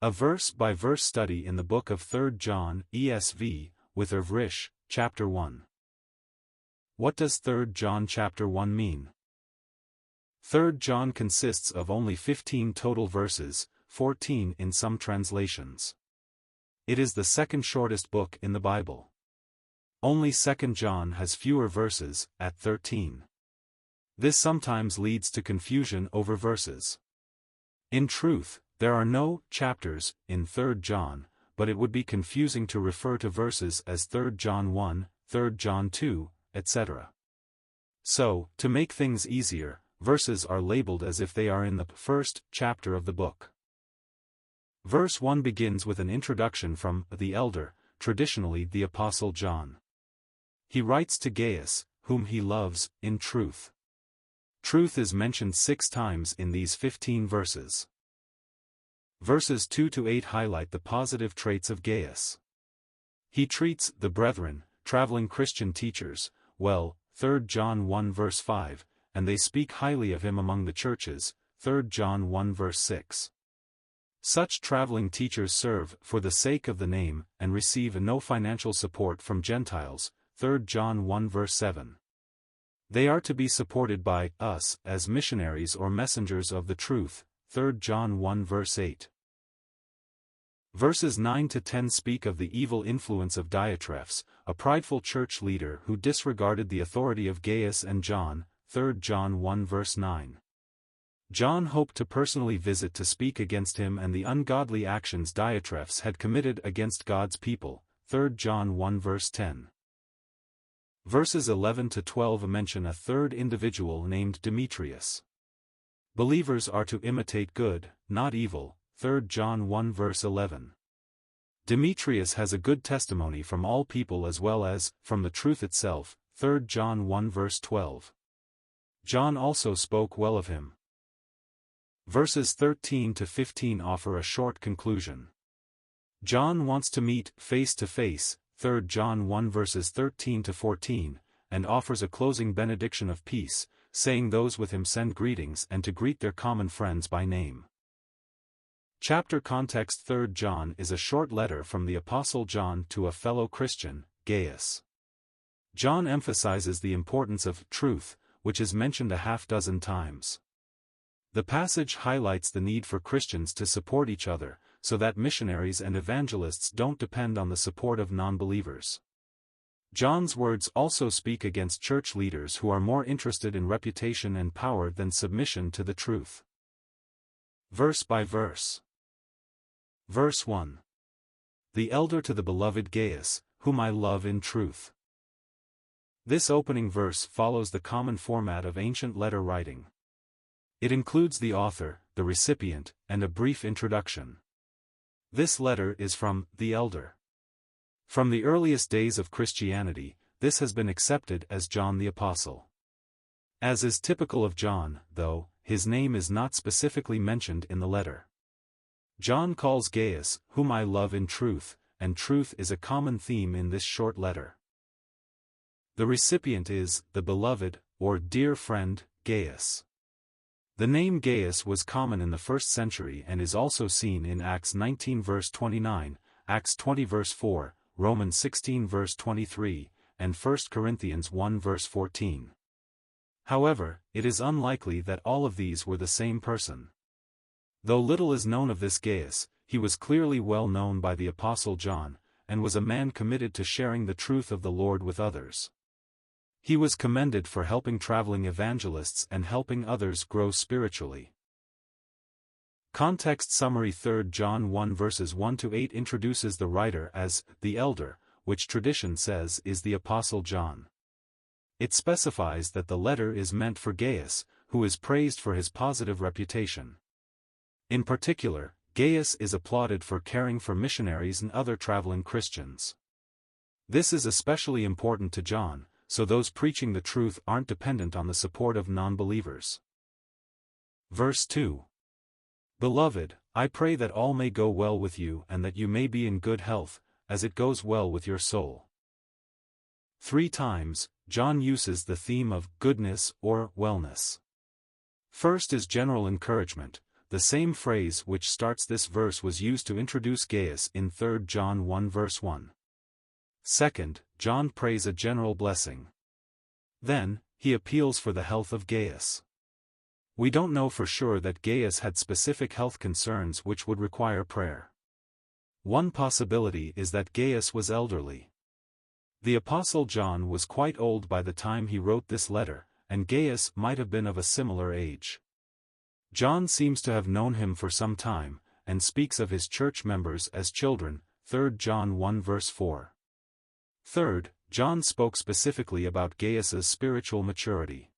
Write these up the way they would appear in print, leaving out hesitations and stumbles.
A verse-by-verse study in the book of 3 John, ESV, with Irv Risch, Chapter 1. What does 3 John Chapter 1 mean? 3 John consists of only 15 total verses, 14 in some translations. It is the second shortest book in the Bible. Only 2 John has fewer verses, at 13. This sometimes leads to confusion over verses. In truth, there are no chapters in 3 John, but it would be confusing to refer to verses as 3 John 1, 3 John 2, etc. So, to make things easier, verses are labeled as if they are in the first chapter of the book. Verse 1 begins with an introduction from the elder, traditionally the Apostle John. He writes to Gaius, whom he loves, in truth. Truth is mentioned 6 times in these 15 verses. Verses 2 to 8 highlight the positive traits of Gaius. He treats the brethren, traveling Christian teachers, well, 3 John 1 verse 5, and they speak highly of him among the churches, 3 John 1 verse 6. Such traveling teachers serve for the sake of the name and receive no financial support from Gentiles, 3 John 1 verse 7. They are to be supported by us as missionaries or messengers of the truth, 3 John 1 verse 8. Verses 9 to 10 speak of the evil influence of Diotrephes, a prideful church leader who disregarded the authority of Gaius and John, 3 John 1 verse 9. John hoped to personally visit to speak against him and the ungodly actions Diotrephes had committed against God's people, 3 John 1 verse 10. Verses 11 to 12 mention a third individual named Demetrius. Believers are to imitate good, not evil, 3 John 1 verse 11. Demetrius has a good testimony from all people as well as from the truth itself, 3 John 1 verse 12. John also spoke well of him. Verses 13 to 15 offer a short conclusion. John wants to meet face to face, 3 John 1 verses 13 to 14, and offers a closing benediction of peace, saying those with him send greetings and to greet their common friends by name. Chapter context: 3 John is a short letter from the Apostle John to a fellow Christian, Gaius. John emphasizes the importance of truth, which is mentioned a half-dozen times. The passage highlights the need for Christians to support each other, so that missionaries and evangelists don't depend on the support of non-believers. John's words also speak against church leaders who are more interested in reputation and power than submission to the truth. Verse by verse. Verse 1. The elder to the beloved Gaius, whom I love in truth. This opening verse follows the common format of ancient letter writing. It includes the author, the recipient, and a brief introduction. This letter is from the elder. From the earliest days of Christianity, this has been accepted as John the Apostle. As is typical of John, though, his name is not specifically mentioned in the letter. John calls Gaius, whom I love in truth, and truth is a common theme in this short letter. The recipient is the beloved, or dear friend, Gaius. The name Gaius was common in the 1st century and is also seen in Acts 19 verse 29, Acts 20 verse 4, Romans 16 verse 23, and 1 Corinthians 1 verse 14. However, it is unlikely that all of these were the same person. Though little is known of this Gaius, he was clearly well known by the Apostle John, and was a man committed to sharing the truth of the Lord with others. He was commended for helping traveling evangelists and helping others grow spiritually. Context summary: 3 John 1 verses 1 to 8 introduces the writer as the elder, which tradition says is the Apostle John. It specifies that the letter is meant for Gaius, who is praised for his positive reputation. In particular, Gaius is applauded for caring for missionaries and other traveling Christians. This is especially important to John, so those preaching the truth aren't dependent on the support of non-believers. Verse 2. Beloved, I pray that all may go well with you and that you may be in good health, as it goes well with your soul. 3 times, John uses the theme of goodness or wellness. First is general encouragement, The same phrase which starts this verse was used to introduce Gaius in 3 John 1 verse 1. Second, John prays a general blessing. Then, he appeals for the health of Gaius. We don't know for sure that Gaius had specific health concerns which would require prayer. One possibility is that Gaius was elderly. The Apostle John was quite old by the time he wrote this letter, and Gaius might have been of a similar age. John seems to have known him for some time, and speaks of his church members as children, 3 John 1 verse 4. Third, John spoke specifically about Gaius's spiritual maturity.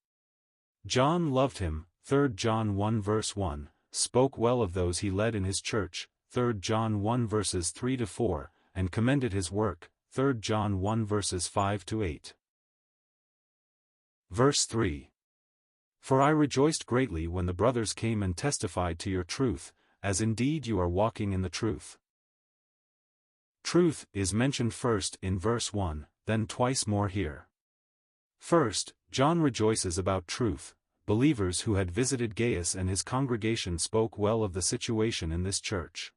John loved him, 3 John 1 verse 1, spoke well of those he led in his church, 3 John 1 verses 3 to 4, and commended his work, 3 John 1 verses 5 to 8. Verse 3. For I rejoiced greatly when the brothers came and testified to your truth, as indeed you are walking in the truth. Truth is mentioned first in verse 1, then twice more here. First, John rejoices about truth. Believers who had visited Gaius and his congregation spoke well of the situation in this church.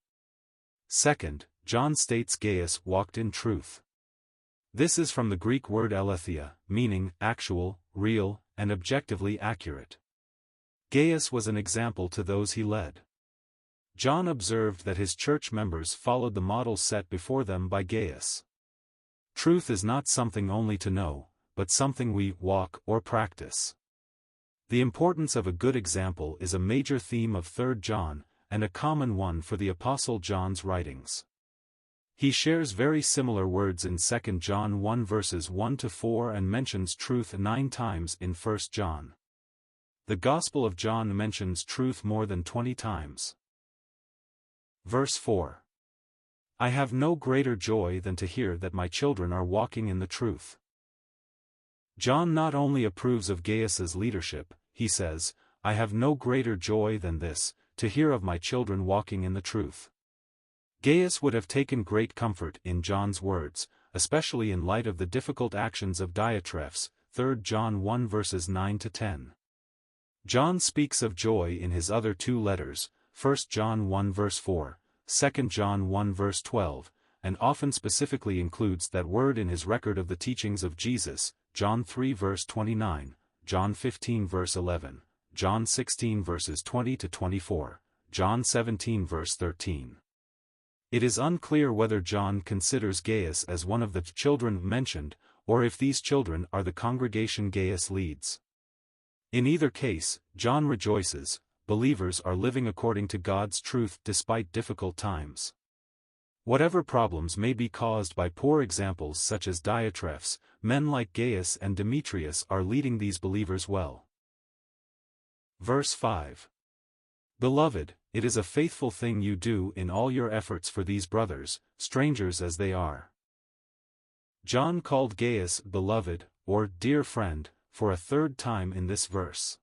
Second, John states Gaius walked in truth. This is from the Greek word aletheia, meaning actual, real, and objectively accurate. Gaius was an example to those he led. John observed that his church members followed the model set before them by Gaius. Truth is not something only to know, but something we walk or practice. The importance of a good example is a major theme of 3 John, and a common one for the Apostle John's writings. He shares very similar words in 2 John 1 verses 1 to 4 and mentions truth 9 times in 1 John. The Gospel of John mentions truth more than 20 times. Verse 4. I have no greater joy than to hear that my children are walking in the truth. John not only approves of Gaius's leadership, he says, I have no greater joy than this, to hear of my children walking in the truth. Gaius would have taken great comfort in John's words, especially in light of the difficult actions of Diotrephes, 3 John 1 verses 9 to 10. John speaks of joy in his other 2 letters, 1 John 1 verse 4, 2 John 1 verse 12, and often specifically includes that word in his record of the teachings of Jesus, John 3 verse 29, John 15 verse 11, John 16 verses 20 to 24, John 17 verse 13. It is unclear whether John considers Gaius as one of the children mentioned, or if these children are the congregation Gaius leads. In either case, John rejoices, believers are living according to God's truth despite difficult times. Whatever problems may be caused by poor examples such as Diotrephes, men like Gaius and Demetrius are leading these believers well. Verse 5. Beloved, it is a faithful thing you do in all your efforts for these brothers, strangers as they are. John called Gaius beloved, or dear friend, for a 3rd time in this verse.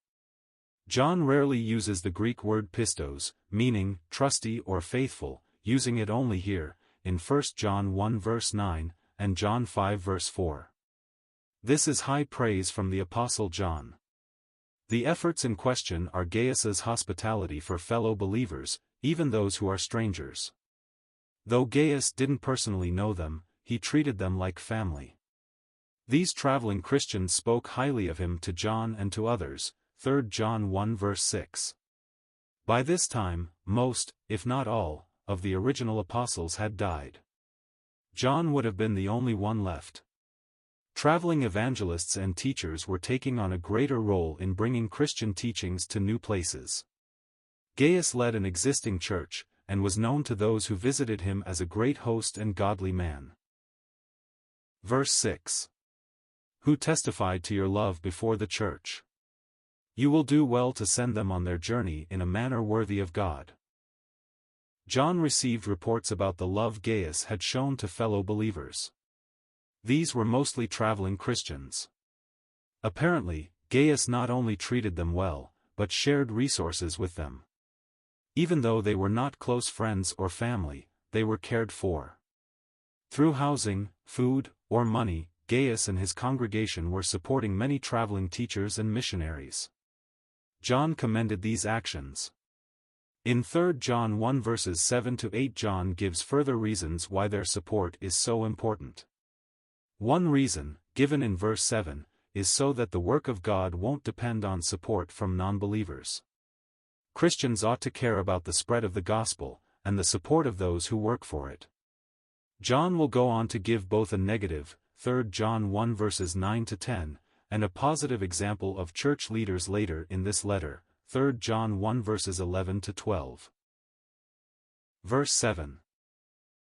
John rarely uses the Greek word pistos, meaning trusty or faithful, using it only here, in 1 John 1 verse 9, and John 5 verse 4. This is high praise from the Apostle John. The efforts in question are Gaius's hospitality for fellow believers, even those who are strangers. Though Gaius didn't personally know them, he treated them like family. These traveling Christians spoke highly of him to John and to others, 3 John 1 verse 6. By this time, most, if not all, of the original apostles had died. John would have been the only one left. Traveling evangelists and teachers were taking on a greater role in bringing Christian teachings to new places. Gaius led an existing church, and was known to those who visited him as a great host and godly man. Verse 6. Who testified to your love before the church. You will do well to send them on their journey in a manner worthy of God. John received reports about the love Gaius had shown to fellow believers. These were mostly traveling Christians. Apparently, Gaius not only treated them well, but shared resources with them. Even though they were not close friends or family, they were cared for. Through housing, food, or money, Gaius and his congregation were supporting many traveling teachers and missionaries. John commended these actions. In 3 John 1 verses 7 to 8, John gives further reasons why their support is so important. One reason, given in verse 7, is so that the work of God won't depend on support from non-believers. Christians ought to care about the spread of the gospel, and the support of those who work for it. John will go on to give both a negative, 3 John 1 verses 9 to 10, and a positive example of church leaders later in this letter, 3 John 1 verses 11 to 12. Verse 7.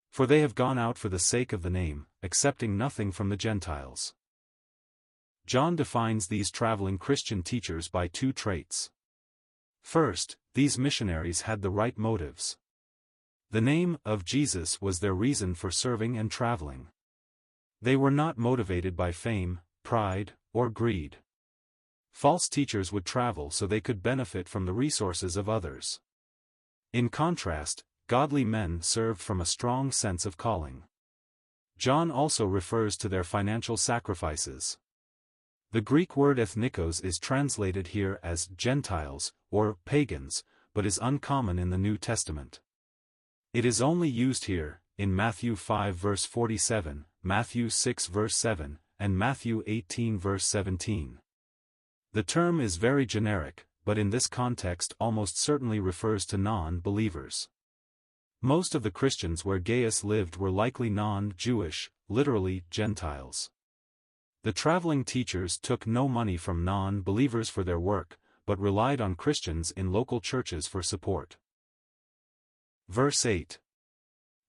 For they have gone out for the sake of the name, accepting nothing from the Gentiles. John defines these traveling Christian teachers by two traits. First, these missionaries had the right motives. The name of Jesus was their reason for serving and traveling. They were not motivated by fame, pride, or greed. False teachers would travel so they could benefit from the resources of others. In contrast, godly men served from a strong sense of calling. John also refers to their financial sacrifices. The Greek word ethnikos is translated here as Gentiles, or pagans, but is uncommon in the New Testament. It is only used here, in Matthew 5 verse 47, Matthew 6 verse 7, and Matthew 18 verse 17. The term is very generic, but in this context almost certainly refers to non-believers. Most of the Christians where Gaius lived were likely non-Jewish, literally Gentiles. The traveling teachers took no money from non-believers for their work, but relied on Christians in local churches for support. Verse 8.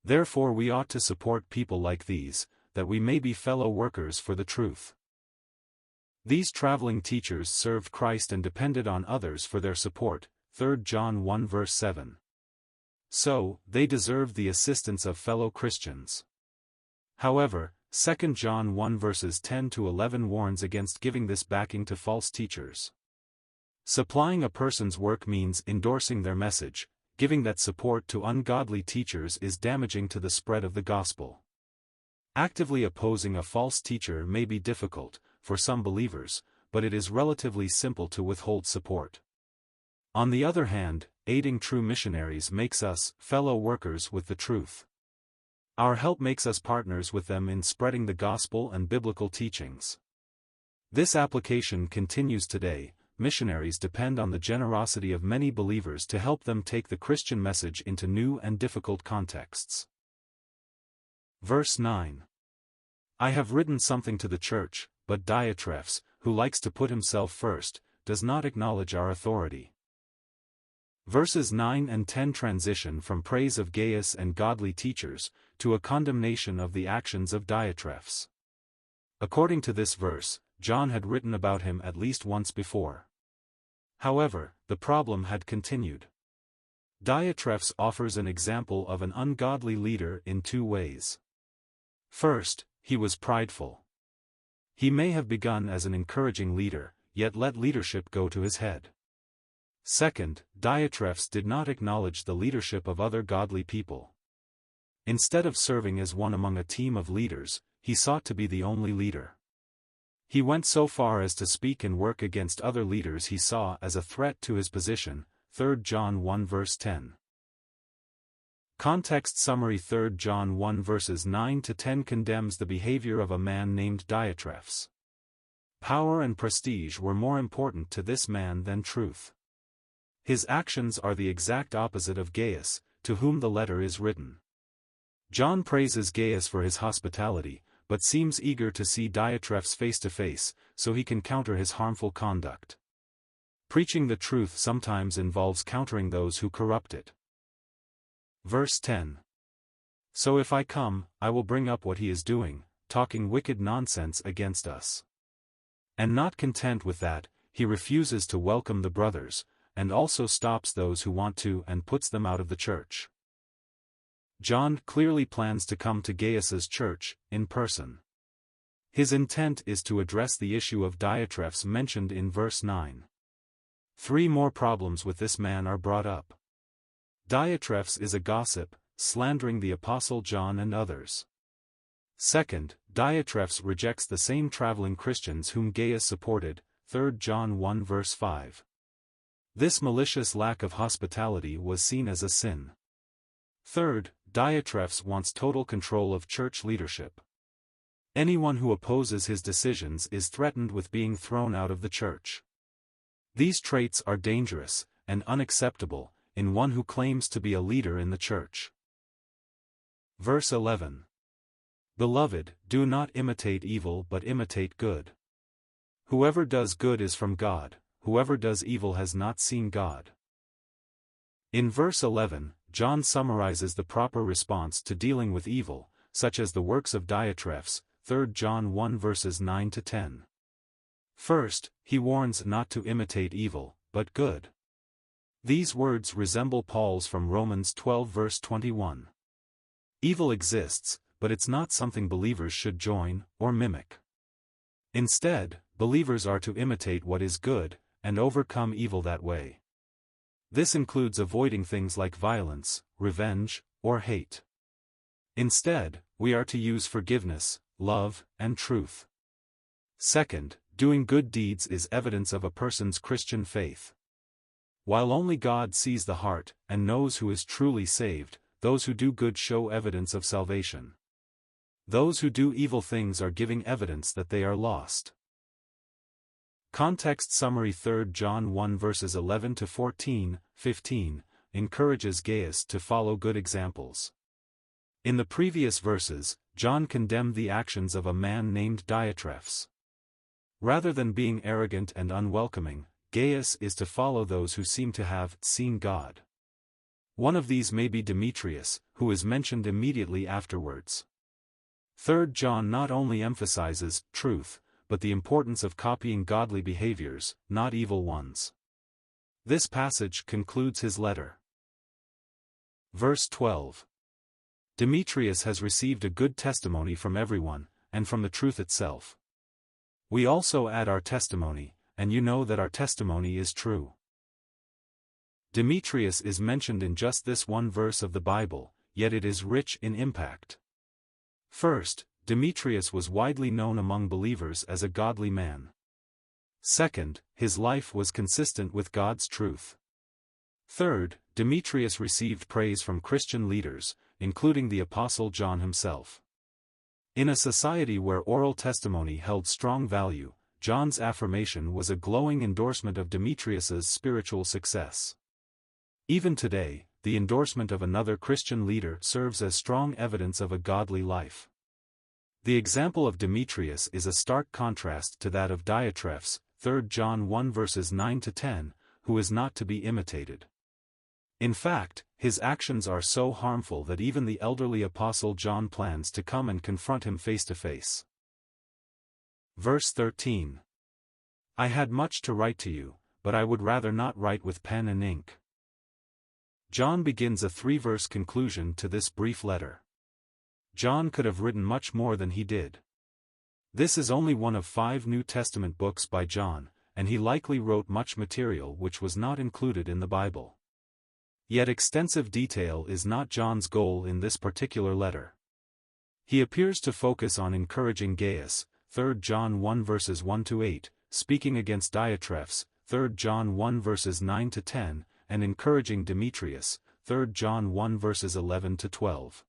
Therefore we ought to support people like these, that we may be fellow workers for the truth. These traveling teachers served Christ and depended on others for their support, 3 John 1 verse 7. So, they deserved the assistance of fellow Christians. However, 2 John 1 verses 10 to 11 warns against giving this backing to false teachers. Supplying a person's work means endorsing their message. Giving that support to ungodly teachers is damaging to the spread of the gospel. Actively opposing a false teacher may be difficult, for some believers, but it is relatively simple to withhold support. On the other hand, aiding true missionaries makes us fellow workers with the truth. Our help makes us partners with them in spreading the gospel and biblical teachings. This application continues today. Missionaries depend on the generosity of many believers to help them take the Christian message into new and difficult contexts. Verse 9. I have written something to the church, but Diotrephes, who likes to put himself first, does not acknowledge our authority. Verses 9 and 10 transition from praise of Gaius and godly teachers, to a condemnation of the actions of Diotrephes. According to this verse, John had written about him at least once before. However, the problem had continued. Diotrephes offers an example of an ungodly leader in two ways. First, he was prideful. He may have begun as an encouraging leader, yet let leadership go to his head. Second, Diotrephes did not acknowledge the leadership of other godly people. Instead of serving as one among a team of leaders, he sought to be the only leader. He went so far as to speak and work against other leaders he saw as a threat to his position, 3 John 1 verse 10. Context summary: 3 John 1 verses 9 to 10 condemns the behavior of a man named Diotrephes. Power and prestige were more important to this man than truth. His actions are the exact opposite of Gaius, to whom the letter is written. John praises Gaius for his hospitality, but seems eager to see Diotrephes face to face, so he can counter his harmful conduct. Preaching the truth sometimes involves countering those who corrupt it. Verse 10. So if I come, I will bring up what he is doing, talking wicked nonsense against us. And not content with that, he refuses to welcome the brothers, and also stops those who want to and puts them out of the church. John clearly plans to come to Gaius's church, in person. His intent is to address the issue of Diotrephes mentioned in verse 9. Three more problems with this man are brought up. Diotrephes is a gossip, slandering the Apostle John and others. Second, Diotrephes rejects the same traveling Christians whom Gaius supported, 3 John 1 verse 5. This malicious lack of hospitality was seen as a sin. Third, Diotrephes wants total control of church leadership. Anyone who opposes his decisions is threatened with being thrown out of the church. These traits are dangerous and unacceptable in one who claims to be a leader in the church. Verse 11. Beloved, do not imitate evil but imitate good. Whoever does good is from God, whoever does evil has not seen God. In verse 11, John summarizes the proper response to dealing with evil, such as the works of Diotrephes, 3 John 1 verses 9 to 10. First, he warns not to imitate evil, but good. These words resemble Paul's from Romans 12 verse 21. Evil exists, but it's not something believers should join or mimic. Instead, believers are to imitate what is good, and overcome evil that way. This includes avoiding things like violence, revenge, or hate. Instead, we are to use forgiveness, love, and truth. Second, doing good deeds is evidence of a person's Christian faith. While only God sees the heart and knows who is truly saved, those who do good show evidence of salvation. Those who do evil things are giving evidence that they are lost. Context summary 3 John 1 verses 11 to 14, 15, encourages Gaius to follow good examples. In the previous verses, John condemned the actions of a man named Diotrephes. Rather than being arrogant and unwelcoming, Gaius is to follow those who seem to have seen God. One of these may be Demetrius, who is mentioned immediately afterwards. 3 John not only emphasizes truth, but the importance of copying godly behaviors, not evil ones. This passage concludes his letter. Verse 12. Demetrius has received a good testimony from everyone, and from the truth itself. We also add our testimony, and you know that our testimony is true. Demetrius is mentioned in just this one verse of the Bible, yet it is rich in impact. First, Demetrius was widely known among believers as a godly man. Second, his life was consistent with God's truth. Third, Demetrius received praise from Christian leaders, including the Apostle John himself. In a society where oral testimony held strong value, John's affirmation was a glowing endorsement of Demetrius's spiritual success. Even today, the endorsement of another Christian leader serves as strong evidence of a godly life. The example of Demetrius is a stark contrast to that of Diotrephes, 3 John 1 verses 9 to 10, who is not to be imitated. In fact, his actions are so harmful that even the elderly Apostle John plans to come and confront him face to face. Verse 13. I had much to write to you, but I would rather not write with pen and ink. John begins a 3-verse conclusion to this brief letter. John could have written much more than he did. This is only one of 5 New Testament books by John, and he likely wrote much material which was not included in the Bible. Yet extensive detail is not John's goal in this particular letter. He appears to focus on encouraging Gaius, 3 John 1 verses 1 to 8, speaking against Diotrephes, 3 John 1 verses 9 to 10, and encouraging Demetrius, 3 John 1 verses 11 to 12.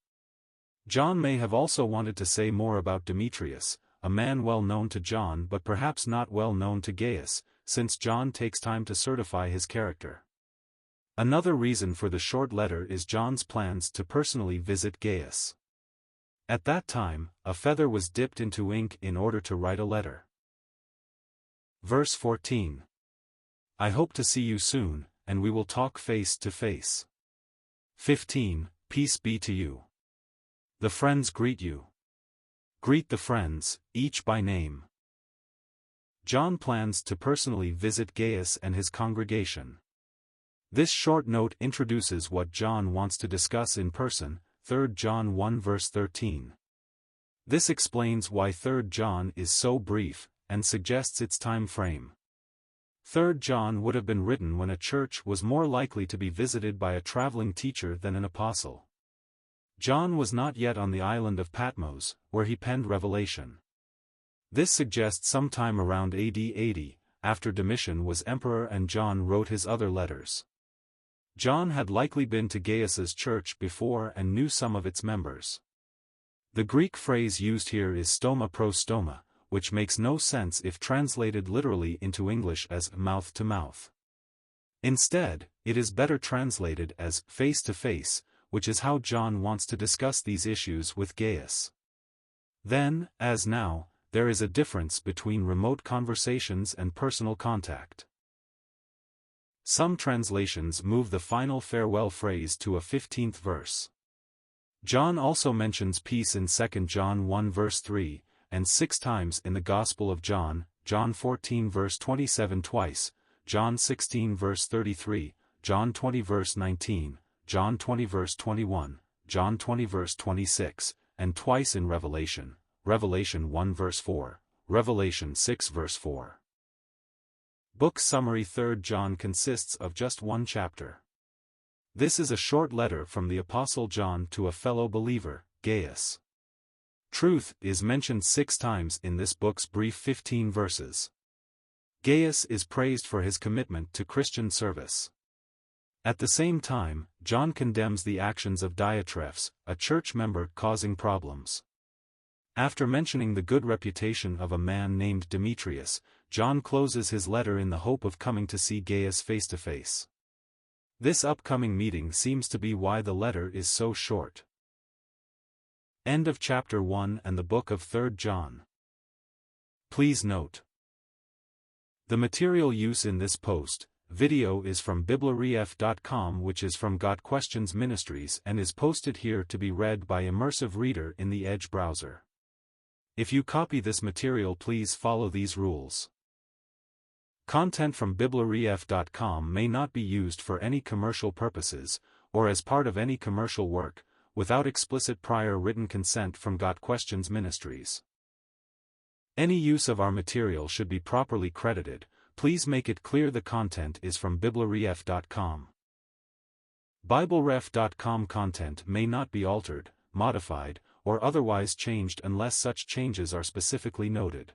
John may have also wanted to say more about Demetrius, a man well known to John but perhaps not well known to Gaius, since John takes time to certify his character. Another reason for the short letter is John's plans to personally visit Gaius. At that time, a feather was dipped into ink in order to write a letter. Verse 14. I hope to see you soon, and we will talk face to face. 15. Peace be to you. The friends greet you. Greet the friends, each by name. John plans to personally visit Gaius and his congregation. This short note introduces what John wants to discuss in person, 3 John 1 verse 13. This explains why 3 John is so brief, and suggests its time frame. 3 John would have been written when a church was more likely to be visited by a traveling teacher than an apostle. John was not yet on the island of Patmos, where he penned Revelation. This suggests sometime around AD 80, after Domitian was emperor and John wrote his other letters. John had likely been to Gaius's church before and knew some of its members. The Greek phrase used here is stoma pro stoma, which makes no sense if translated literally into English as mouth to mouth. Instead, it is better translated as face to face, which is how John wants to discuss these issues with Gaius. Then, as now, there is a difference between remote conversations and personal contact. Some translations move the final farewell phrase to a 15th verse. John also mentions peace in 2 John 1 verse 3, and 6 times in the Gospel of John, John 14 verse 27 twice, John 16 verse 33, John 20 verse 19, John 20 verse 21, John 20 verse 26, and twice in Revelation, Revelation 1 verse 4, Revelation 6 verse 4. Book summary: 3 John consists of just one chapter. This is a short letter from the Apostle John to a fellow believer, Gaius. Truth is mentioned 6 times in this book's brief 15 verses. Gaius is praised for his commitment to Christian service. At the same time, John condemns the actions of Diotrephes, a church member causing problems. After mentioning the good reputation of a man named Demetrius, John closes his letter in the hope of coming to see Gaius face to face. This upcoming meeting seems to be why the letter is so short. End of chapter 1 and the book of 3 John. Please note: the material use in this video is from BibleRef.com, which is from Got Questions Ministries and is posted here to be read by immersive reader in the Edge browser. If you copy this material, please follow these rules. Content from BibleRef.com may not be used for any commercial purposes, or as part of any commercial work, without explicit prior written consent from Got Questions Ministries. Any use of our material should be properly credited. Please make it clear the content is from BibleRef.com. BibleRef.com content may not be altered, modified, or otherwise changed unless such changes are specifically noted.